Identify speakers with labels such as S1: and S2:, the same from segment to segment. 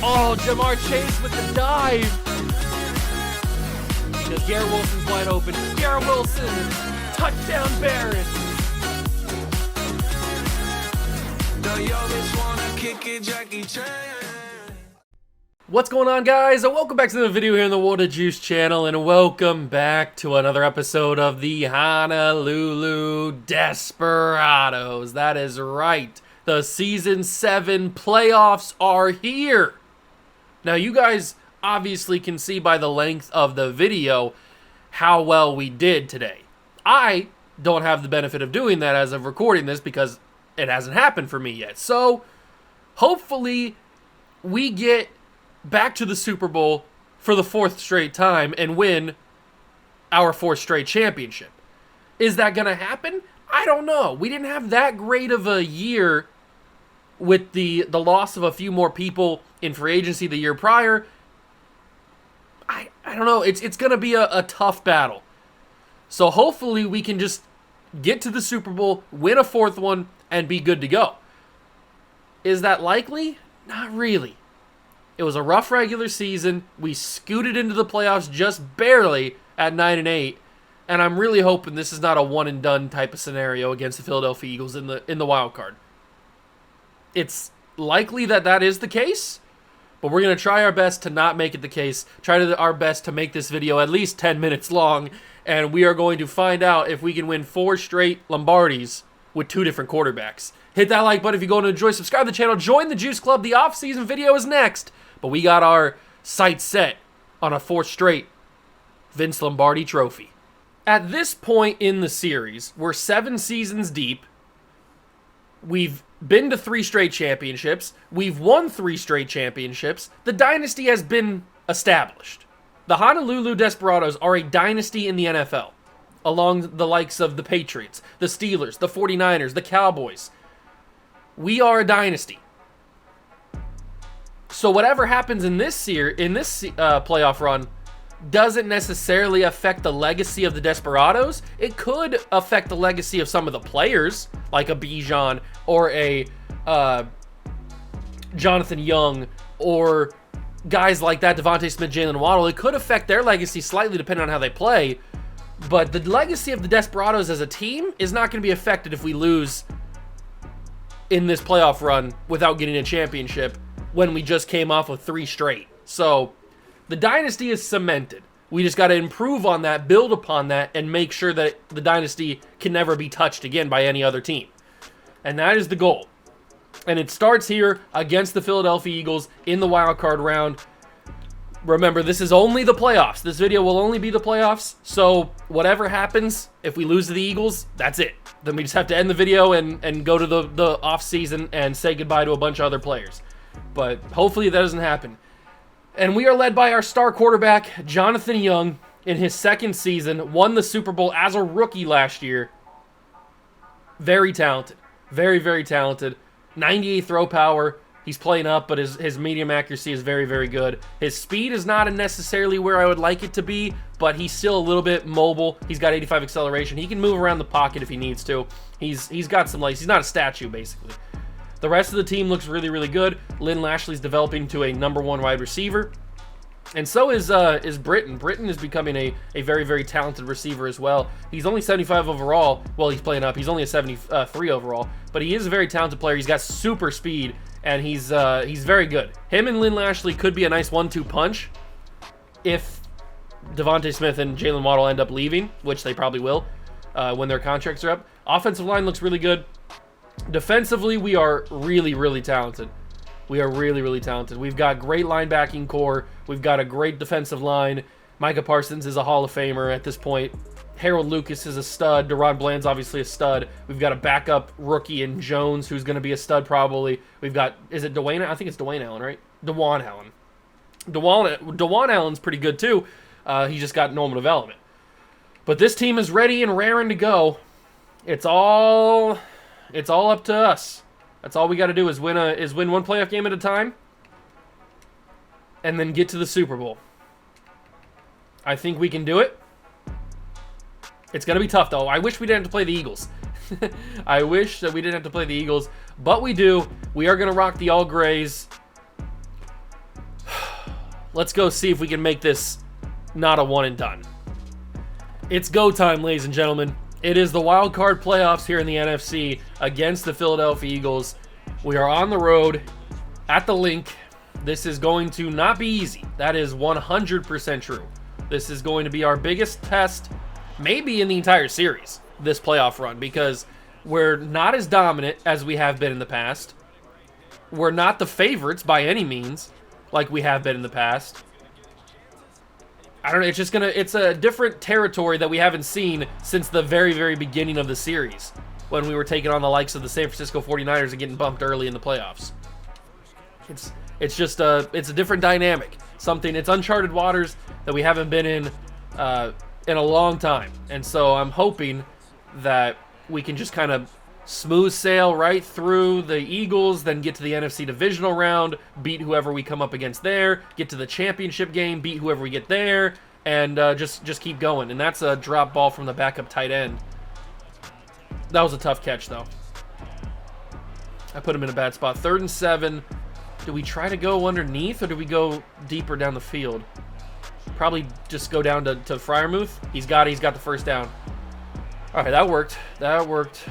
S1: Oh, Jamar Chase with the dive. Because Garrett Wilson's wide open. Garrett Wilson, touchdown Barrett. What's going on, guys? Welcome back to the video here on the Water Juice channel, and welcome back to another episode of the Honolulu Desperados. That is right. The Season 7 playoffs are here. Now, you guys obviously can see by the length of the video how well we did today. I don't have the benefit of doing that as of recording this because it hasn't happened for me yet. So, hopefully, we get back to the Super Bowl for the fourth straight time and win our fourth straight championship. Is that going to happen? I don't know. We didn't have that great of a year with the loss of a few more people in free agency the year prior. I don't know. It's going to be a tough battle. So hopefully we can just get to the Super Bowl, win a fourth one, and be good to go. Is that likely? Not really. It was a rough regular season. We scooted into the playoffs just barely at 9-8, and I'm really hoping this is not a one and done type of scenario against the Philadelphia Eagles in the wild card. It's likely that is the case, but we're going to try our best to not make it the case. Our best to make this video at least 10 minutes long, and we are going to find out if we can win 4 straight Lombardis with 2 different quarterbacks. Hit that like button if you go and enjoy. Subscribe to the channel. Join the Juice Club. The off-season video is next. But we got our sights set on a 4th straight Vince Lombardi trophy. At this point in the series, we're 7 seasons deep. We've been to 3 straight championships. We've won 3 straight championships. The dynasty has been established. The Honolulu Desperados are a dynasty in the NFL, along the likes of the Patriots, the Steelers, the 49ers, the Cowboys. We are a dynasty. So whatever happens in this playoff run doesn't necessarily affect the legacy of the Desperados. It could affect the legacy of some of the players, like a Bijan or a Jonathan Young or guys like that, Devontae Smith, Jalen Waddle. It could affect their legacy slightly depending on how they play. But the legacy of the Desperados as a team is not going to be affected if we lose in this playoff run without getting a championship when we just came off of 3 straight. So the dynasty is cemented. We just got to improve on that, build upon that, and make sure that the dynasty can never be touched again by any other team. And that is the goal. And it starts here against the Philadelphia Eagles in the wild card round. Remember, this is only the playoffs. This video will only be the playoffs. So whatever happens, if we lose to the Eagles, that's it. Then we just have to end the video and go to the off season and say goodbye to a bunch of other players. But hopefully that doesn't happen. And we are led by our star quarterback, Jonathan Young, in his 2nd season. Won the Super Bowl as a rookie last year. Very talented. Very, very talented. 98 throw power. He's playing up, but his medium accuracy is very, very good. His speed is not necessarily where I would like it to be, but he's still a little bit mobile. He's got 85 acceleration. He can move around the pocket if he needs to. He's got some legs. He's not a statue, basically. The rest of the team looks really, really good. Lynn Lashley's developing to a number 1 wide receiver. And so is Britton. Britton is becoming a very, very talented receiver as well. He's only 75 overall. Well, he's playing up. He's only a 73 overall. But he is a very talented player. He's got super speed, and he's very good. Him and Lynn Lashley could be a nice 1-2 punch if Devontae Smith and Jalen Waddle end up leaving, which they probably will when their contracts are up. Offensive line looks really good. Defensively, we are really, really talented. We are really, really talented. We've got great linebacking core. We've got a great defensive line. Micah Parsons is a Hall of Famer at this point. Harold Lucas is a stud. Deron Bland's obviously a stud. We've got a backup rookie in Jones who's going to be a stud probably. We've got, is it Dwayne? I think it's Dwayne Allen, right? Dewan Allen. Dewan Allen's pretty good too. He just got normal development. But this team is ready and raring to go. It's all up to us. That's all we got to do is win one playoff game at a time and then get to the Super Bowl. I think we can do it. It's going to be tough, though. I wish we didn't have to play the Eagles. I wish that we didn't have to play the Eagles, but we do. We are going to rock the all grays. Let's go see if we can make this not a one and done. It's go time, ladies and gentlemen. It is the wild card playoffs here in the NFC against the Philadelphia Eagles. We are on the road at the Link. This is going to not be easy. That is 100% true. This is going to be our biggest test, maybe in the entire series, this playoff run, because we're not as dominant as we have been in the past. We're not the favorites by any means, like we have been in the past. I don't know, it's a different territory that we haven't seen since the very, very beginning of the series, when we were taking on the likes of the San Francisco 49ers and getting bumped early in the playoffs. It's a different dynamic. It's uncharted waters that we haven't been in a long time. And so I'm hoping that we can just kind of smooth sail right through the Eagles, then get to the NFC divisional round, beat whoever we come up against there, get to the championship game, beat whoever we get there, and just keep going. And that's a drop ball from the backup tight end. That was a tough catch, though. I put him in a bad spot. 3rd and 7. Do we try to go underneath, or do we go deeper down the field? Probably just go down to Freiermuth. He's got the first down. All right, that worked.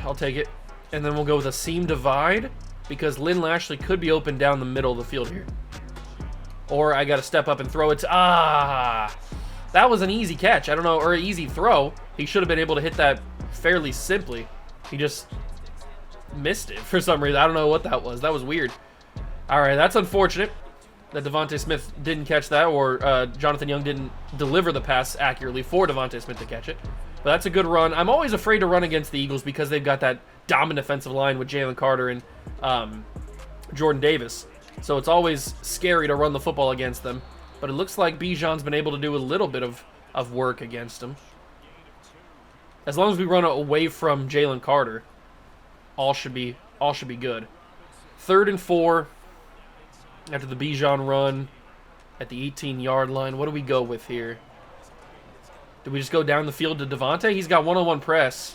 S1: I'll take it. And then we'll go with a seam divide, because Lynn Lashley could be open down the middle of the field here. Or I got to step up and throw it. That was an easy catch. I don't know, or an easy throw. He should have been able to hit that fairly simply. He just missed it for some reason. I don't know what that was. That was weird. All right, that's unfortunate that Devontae Smith didn't catch that, or Jonathan Young didn't deliver the pass accurately for Devontae Smith to catch it. But that's a good run. I'm always afraid to run against the Eagles because they've got that dominant defensive line with Jalen Carter and Jordan Davis. So it's always scary to run the football against them. But it looks like Bijan's been able to do a little bit of work against them. As long as we run away from Jalen Carter, all should be good. 3rd and 4 after the Bijan run at the 18-yard line. What do we go with here? Do we just go down the field to Devontae? He's got one-on-one press,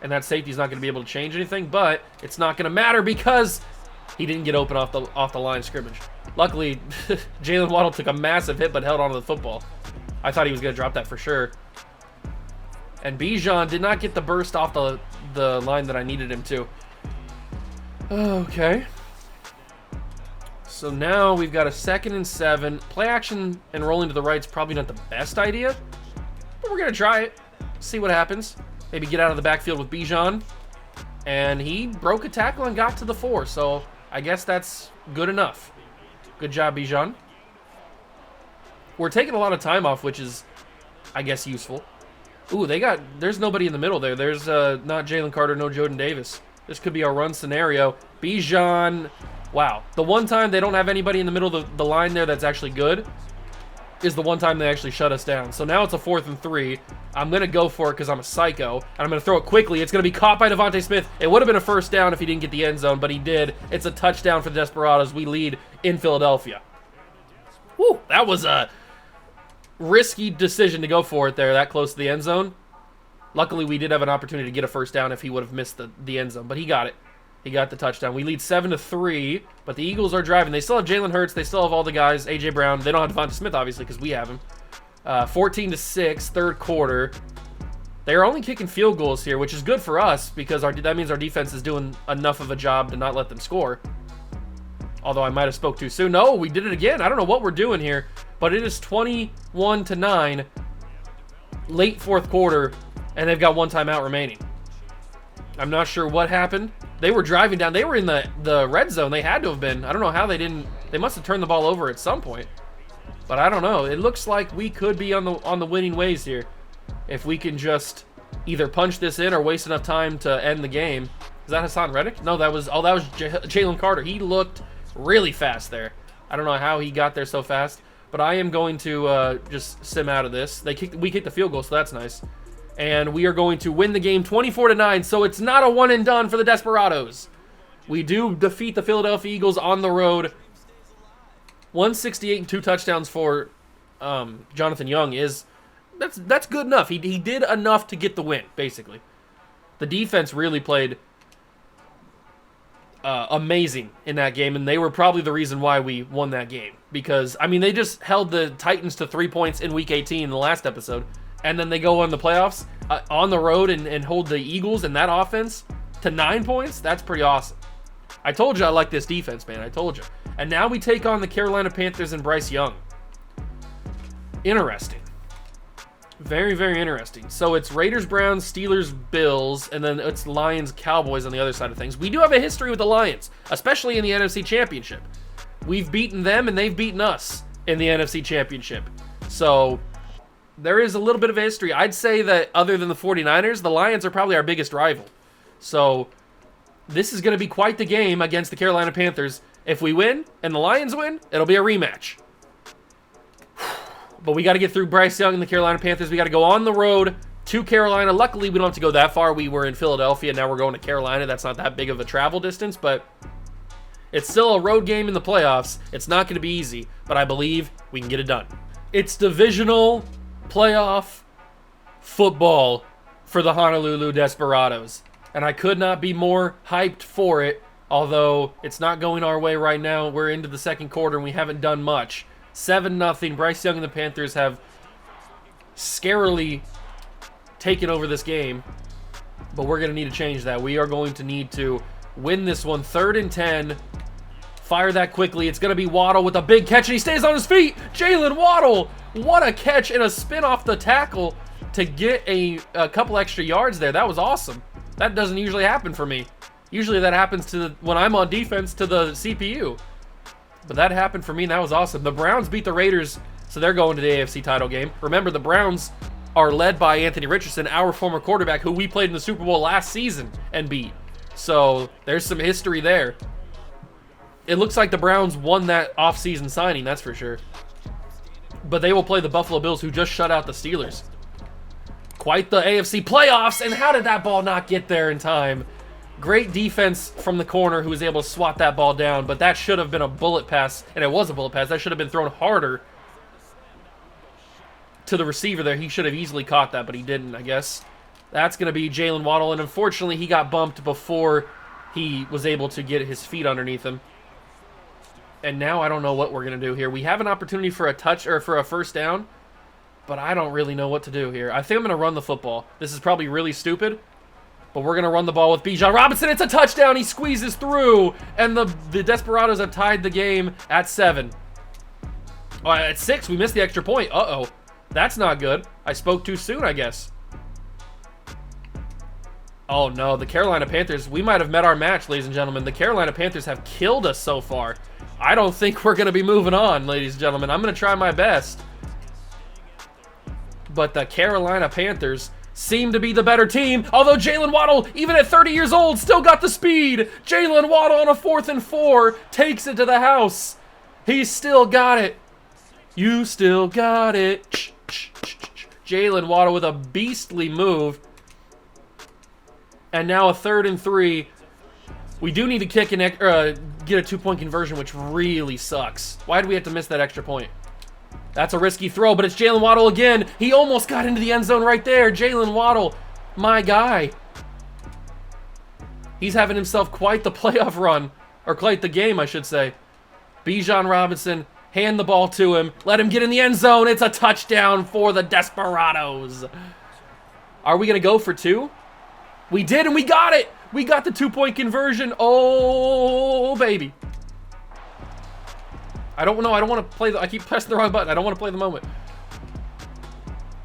S1: and that safety's not going to be able to change anything, but it's not going to matter because he didn't get open off the line of scrimmage. Luckily, Jalen Waddle took a massive hit but held onto the football. I thought he was going to drop that for sure. And Bijan did not get the burst off the line that I needed him to. Okay. So now we've got a 2nd and 7. Play action and rolling to the right is probably not the best idea, but we're going to try it. See what happens. Maybe get out of the backfield with Bijan. And he broke a tackle and got to the 4, so I guess that's good enough. Good job, Bijan. We're taking a lot of time off, which is, I guess, useful. Ooh, there's nobody in the middle there. There's not Jalen Carter, no Jordan Davis. This could be our run scenario. Bijan, wow. The one time they don't have anybody in the middle of the line there that's actually good is the one time they actually shut us down. So now it's a 4th and 3. I'm going to go for it because I'm a psycho, and I'm going to throw it quickly. It's going to be caught by Devontae Smith. It would have been a first down if he didn't get the end zone, but he did. It's a touchdown for the Desperados. We lead in Philadelphia. Whew, that was a risky decision to go for it there, that close to the end zone. Luckily, we did have an opportunity to get a first down if he would have missed the end zone, but he got it. He got the touchdown. We lead 7-3, but the Eagles are driving. They still have Jalen Hurts. They still have all the guys. A.J. Brown. They don't have Devontae Smith, obviously, because we have him. 14-6, 3rd quarter. They are only kicking field goals here, which is good for us because that means our defense is doing enough of a job to not let them score. Although I might have spoke too soon. No, we did it again. I don't know what we're doing here, but it is 21-9, late 4th quarter, and they've got one timeout remaining. I'm not sure what happened. They were driving down. They were in the red zone. They had to have been. I don't know how they didn't. They must have turned the ball over at some point. But I don't know. It looks like we could be on the winning ways here. If we can just either punch this in or waste enough time to end the game. Is that Hassan Reddick? No, that was Jalen Carter. He looked really fast there. I don't know how he got there so fast. But I am going to just sim out of this. We kicked the field goal, so that's nice. And we are going to win the game 24-9, so it's not a one and done for the Desperados. We do defeat the Philadelphia Eagles on the road. 168 and 2 touchdowns for Jonathan Young that's good enough. He did enough to get the win, basically. The defense really played amazing in that game, and they were probably the reason why we won that game. Because, I mean, they just held the Titans to 3 points in Week 18 in the last episode, and then they go on the playoffs on the road and hold the Eagles and that offense to 9 points. That's pretty awesome. I told you I like this defense, man. I told you. And now we take on the Carolina Panthers and Bryce Young. Interesting. Very, very interesting. So it's Raiders, Browns, Steelers, Bills, and then it's Lions, Cowboys on the other side of things. We do have a history with the Lions, especially in the NFC Championship. We've beaten them, and they've beaten us in the NFC Championship. So there is a little bit of a history. I'd say that other than the 49ers, the Lions are probably our biggest rival. So this is going to be quite the game against the Carolina Panthers. If we win and the Lions win, it'll be a rematch. But we got to get through Bryce Young and the Carolina Panthers. We got to go on the road to Carolina. Luckily, we don't have to go that far. We were in Philadelphia. Now we're going to Carolina. That's not that big of a travel distance, but it's still a road game in the playoffs. It's not going to be easy, but I believe we can get it done. It's divisional playoff football for the Honolulu Desperados, and I could not be more hyped for it, although it's not going our way right now. We're into the second quarter, and we haven't done much. 7-0. Bryce Young and the Panthers have scarily taken over this game, but we're going to need to change that. We are going to need to win this one. 3rd and 10. Fire that quickly. It's going to be Waddle with a big catch, and he stays on his feet. Jalen Waddle. What a catch and a spin off the tackle to get a couple extra yards there. That was awesome. That doesn't usually happen for me. Usually that happens when I'm on defense to the CPU. But that happened for me, and that was awesome. The Browns beat the Raiders, so they're going to the AFC title game. Remember, the Browns are led by Anthony Richardson, our former quarterback, who we played in the Super Bowl last season and beat. So there's some history there. It looks like the Browns won that offseason signing, that's for sure. But they will play the Buffalo Bills, who just shut out the Steelers. Quite the AFC playoffs, and how did that ball not get there in time? Great defense from the corner who was able to swat that ball down, but that should have been a bullet pass, and it was a bullet pass. That should have been thrown harder to the receiver there. He should have easily caught that, but he didn't, I guess. That's going to be Jalen Waddle, and unfortunately he got bumped before he was able to get his feet underneath him. And now I don't know what we're going to do here. We have an opportunity for a touch or for a first down, but I don't really know what to do here. I think I'm going to run the football. This is probably really stupid, but we're going to run the ball with Bijan Robinson. It's a touchdown. He squeezes through, and the Desperados have tied the game at 7. Oh, at 6, we missed the extra point. Uh-oh. That's not good. I spoke too soon, I guess. Oh, no. The Carolina Panthers, we might have met our match, ladies and gentlemen. The Carolina Panthers have killed us so far. I don't think we're going to be moving on, ladies and gentlemen. I'm going to try my best. But the Carolina Panthers seem to be the better team, although Jalen Waddle, even at 30 years old, still got the speed. Jalen Waddle on a 4th and 4 takes it to the house. He's still got it. You still got it. Jalen Waddle with a beastly move. And now a 3rd and 3. We do need to kick get a 2-point conversion, which really sucks. Why did we have to miss that extra point? That's a risky throw, but it's Jalen Waddle again. He almost got into the end zone right there. Jalen Waddle, my guy. He's having himself quite the playoff run, or quite the game, I should say. Bijan Robinson, hand the ball to him. Let him get in the end zone. It's a touchdown for the Desperados. Are we going to go for 2? We did, and we got it. We got the 2-point conversion. Oh, baby. I don't know. I don't want to play I keep pressing the wrong button. I don't want to play the moment.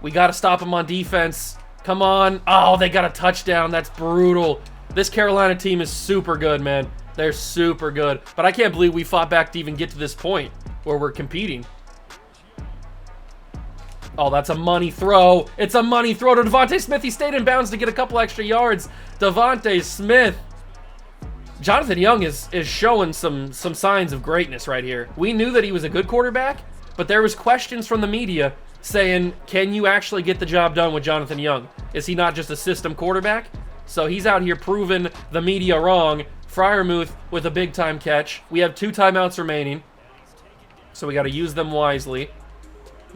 S1: We got to stop them on defense. Come on. Oh, they got a touchdown. That's brutal. This Carolina team is super good, man. They're super good. But I can't believe we fought back to even get to this point where we're competing. Oh, that's a money throw. It's a money throw to Devontae Smith. He stayed in bounds to get a couple extra yards. Devontae Smith. Jonathan Young is showing some signs of greatness right here. We knew that he was a good quarterback, but there was questions from the media saying, can you actually get the job done with Jonathan Young? Is he not just a system quarterback? So he's out here proving the media wrong. Freiermuth with a big-time catch. We have 2 timeouts remaining, so we got to use them wisely.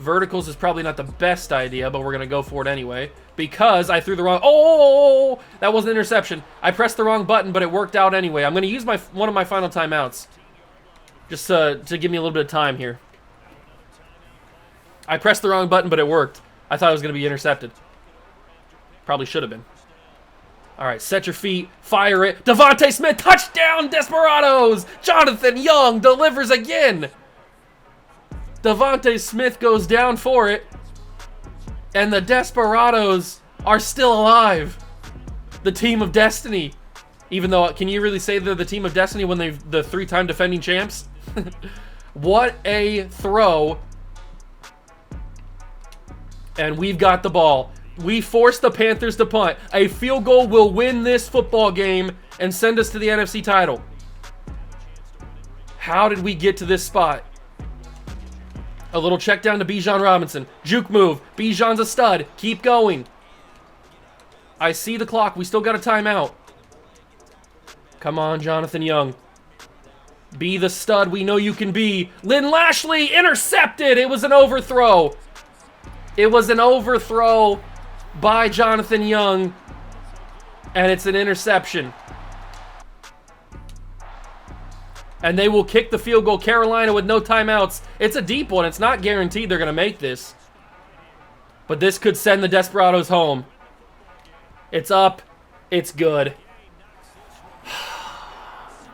S1: Verticals is probably not the best idea, but we're going to go for it anyway. Because I threw the wrong... Oh! That was an interception. I pressed the wrong button, but it worked out anyway. I'm going to use one of my final timeouts. Just to give me a little bit of time here. I pressed the wrong button, but it worked. I thought it was going to be intercepted. Probably should have been. All right, set your feet, fire it. Devontae Smith, touchdown, Desperados! Jonathan Young delivers again. Devontae Smith goes down for it. And the Desperados are still alive. The team of destiny. Even though, can you really say they're the team of destiny when they're the 3-time defending champs? What a throw. And we've got the ball. We forced the Panthers to punt. A field goal will win this football game and send us to the NFC title. How did we get to this spot? A little check down to Bijan Robinson. Juke move. Bijan's a stud. Keep going. I see the clock. We still got a timeout. Come on, Jonathan Young. Be the stud we know you can be. Lynn Lashley intercepted. It was an overthrow. It was an overthrow by Jonathan Young, and it's an interception. And they will kick the field goal. Carolina with no timeouts. It's a deep one. It's not guaranteed they're going to make this. But this could send the Desperados home. It's up. It's good.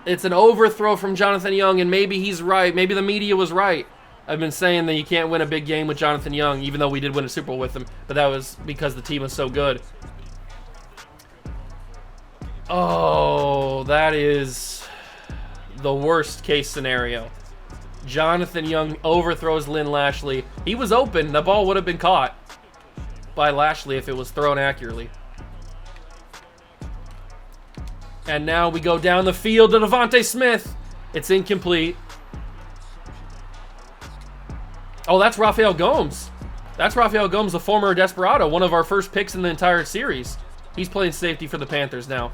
S1: It's an overthrow from Jonathan Young, and maybe he's right. Maybe the media was right. I've been saying that you can't win a big game with Jonathan Young, even though we did win a Super Bowl with him. But that was because the team was so good. Oh, that is the worst case scenario. Jonathan Young overthrows Lynn Lashley. He was open. The ball would have been caught by Lashley if it was thrown accurately. And now we go down the field to Devontae Smith. It's incomplete. Oh, that's Rafael Gomes. That's Rafael Gomes, the former Desperado, one of our first picks in the entire series. He's playing safety for the Panthers now.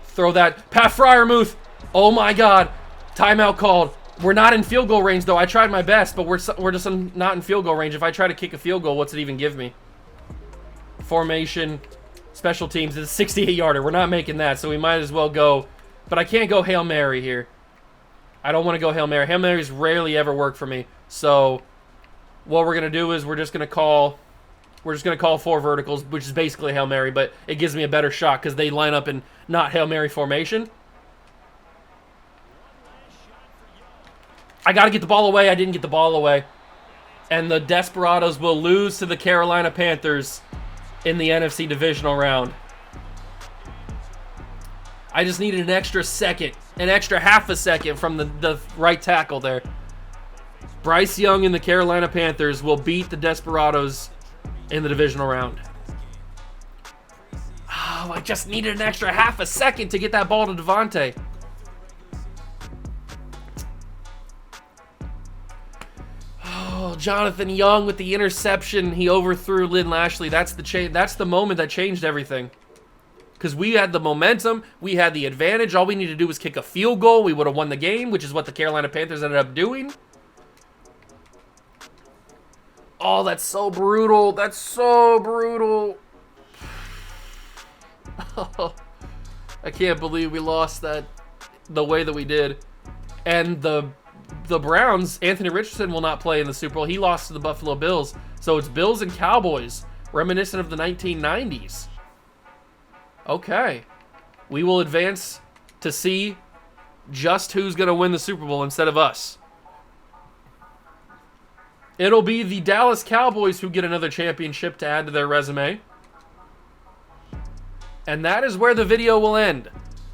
S1: Throw that. Pat Fryermuth. Oh, my God. Timeout called. We're not in field goal range, though. I tried my best, but we're just not in field goal range. If I try to kick a field goal, what's it even give me? Formation. Special teams. It's a 68-yarder. We're not making that, so we might as well go. But I can't go Hail Mary here. I don't want to go Hail Mary. Hail Marys rarely ever work for me. So what we're going to do is we're just going to call 4 verticals, which is basically Hail Mary, but it gives me a better shot because they line up in not Hail Mary formation. I got to get the ball away. I didn't get the ball away. And the Desperados will lose to the Carolina Panthers in the NFC divisional round. I just needed an extra second, an extra half a second from the right tackle there. Bryce Young and the Carolina Panthers will beat the Desperados in the divisional round. Oh, I just needed an extra half a second to get that ball to Devontae. Oh, Jonathan Young with the interception. He overthrew Lynn Lashley. That's the moment that changed everything. Because we had the momentum, we had the advantage. All we needed to do was kick a field goal. We would have won the game, which is what the Carolina Panthers ended up doing. Oh, that's so brutal. That's so brutal. Oh, I can't believe we lost that the way that we did. And the Browns, Anthony Richardson will not play in the Super Bowl. He lost to the Buffalo Bills. So it's Bills and Cowboys, reminiscent of the 1990s. Okay. We will advance to see just who's going to win the Super Bowl instead of us. It'll be the Dallas Cowboys who get another championship to add to their resume. And that is where the video will end.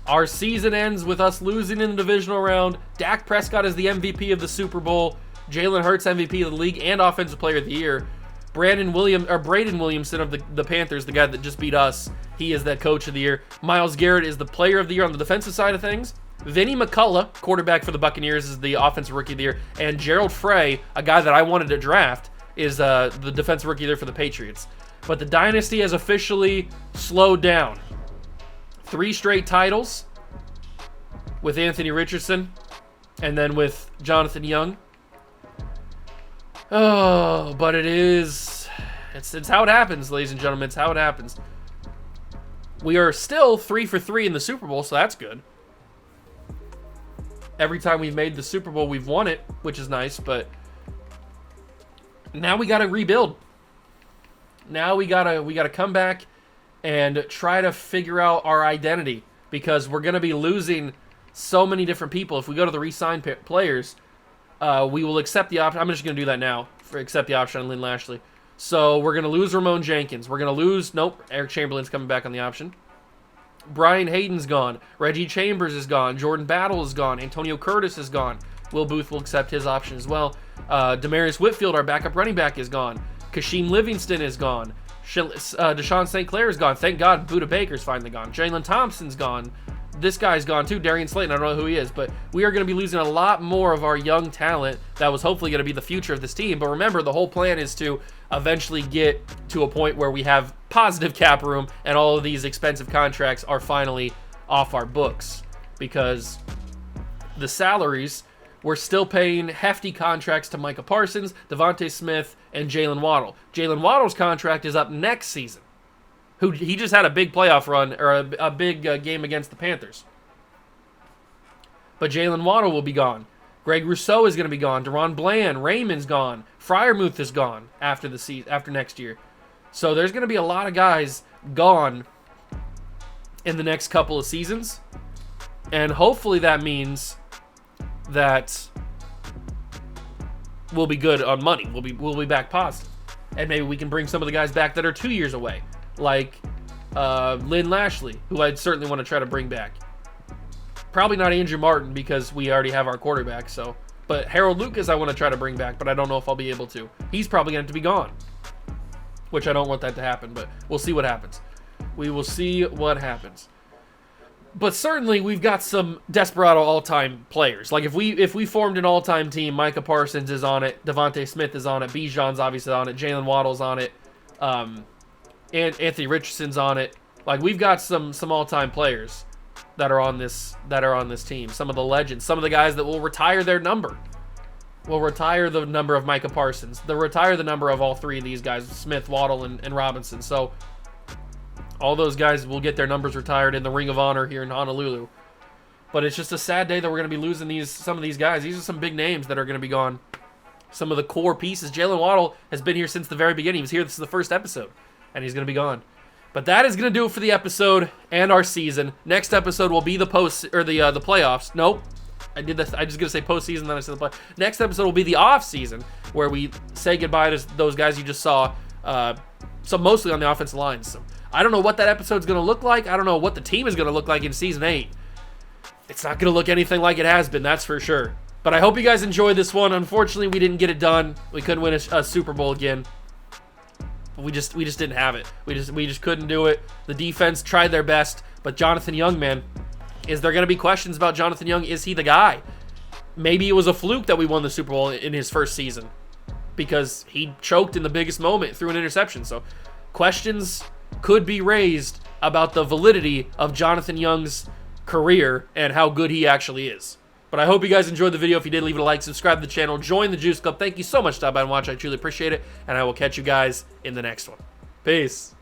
S1: Our season ends with us losing in the divisional round. Dak Prescott is the MVP of the Super Bowl. Jalen Hurts MVP of the league and Offensive Player of the Year. Braden Williamson of the Panthers, the guy that just beat us, he is that Coach of the Year. Myles Garrett is the Player of the Year on the defensive side of things. Vinny McCullough, quarterback for the Buccaneers, is the Offensive Rookie of the Year. And Gerald Frey, a guy that I wanted to draft, is the Defensive Rookie of the Year for the Patriots. But the dynasty has officially slowed down. 3 straight titles with Anthony Richardson and then with Jonathan Young. Oh, but it is. It's how it happens, ladies and gentlemen. It's how it happens. We are still 3 for 3 in the Super Bowl, so that's good. Every time we've made the Super Bowl, we've won it, which is nice, but now we got to rebuild. Now we gotta come back and try to figure out our identity, because we're gonna be losing so many different people. If we go to the re-sign players, we will accept the option. I'm just gonna do that now for accept the option on Lynn Lashley. So we're gonna lose Ramon Jenkins. We're gonna lose. Nope, Eric Chamberlain's coming back on the option. Brian Hayden's gone. Reggie Chambers is gone. Jordan Battle is gone. Antonio Curtis is gone. Will Booth will accept his option as well. Demarius Whitfield, our backup running back, is gone. Kasheem Livingston is gone. Deshaun St. Clair is gone. Thank God Buda Baker's finally gone. Jalen Thompson's gone. This guy's gone too. Darian Slayton, I don't know who he is. But we are going to be losing a lot more of our young talent that was hopefully going to be the future of this team. But remember, the whole plan is to eventually get to a point where we have positive cap room and all of these expensive contracts are finally off our books. Because the salaries, we're still paying hefty contracts to Micah Parsons, Devontae Smith, and Jalen Waddle. Jalen Waddle's contract is up next season. He just had a big playoff run, or a big game against the Panthers. But Jalen Waddle will be gone. Greg Rousseau is going to be gone. Deron Bland, Raymond's gone. Freiermuth is gone after next year. So there's going to be a lot of guys gone in the next couple of seasons. And hopefully that means that we'll be good on money. We'll be back positive. And maybe we can bring some of the guys back that are 2 years away. Like Lynn Lashley, who I'd certainly want to try to bring back. Probably not Andrew Martin because we already have our quarterback. So, but Harold Lucas I want to try to bring back, but I don't know if I'll be able to. He's probably going to be gone, which I don't want that to happen, but we'll see what happens. We will see what happens. But certainly we've got some Desperado all-time players. Like if we formed an all-time team, Micah Parsons is on it, Devontae Smith is on it, Bijan's obviously on it, Jalen Waddle's on it, and Anthony Richardson's on it. Like we've got some all-time players that are on this team. Some of the legends, some of the guys that will retire their number. Will retire the number of Micah Parsons. They'll retire the number of all three of these guys, Smith, Waddle, and Robinson. So all those guys will get their numbers retired in the Ring of Honor here in Honolulu. But it's just a sad day that we're going to be losing some of these guys. These are some big names that are going to be gone. Some of the core pieces. Jalen Waddle has been here since the very beginning. He was here. This is the first episode, and he's going to be gone. But that is going to do it for the episode and our season. Next episode will be the playoffs. Nope. I did this. I just going to say postseason, then I said the play. Next episode will be the off season, where we say goodbye to those guys you just saw. So mostly on the offensive line. So I don't know what that episode's going to look like. I don't know what the team is going to look like in season 8. It's not going to look anything like it has been, that's for sure. But I hope you guys enjoyed this one. Unfortunately, we didn't get it done. We couldn't win a Super Bowl again. We just didn't have it. We just couldn't do it. The defense tried their best, but Jonathan Young, man, is there going to be questions about Jonathan Young? Is he the guy? Maybe it was a fluke that we won the Super Bowl in his first season because he choked in the biggest moment through an interception. So questions could be raised about the validity of Jonathan Young's career and how good he actually is. But I hope you guys enjoyed the video. If you did, leave it a like, subscribe to the channel, join the Juice Club. Thank you so much for stopping by and watching. I truly appreciate it, and I will catch you guys in the next one. Peace.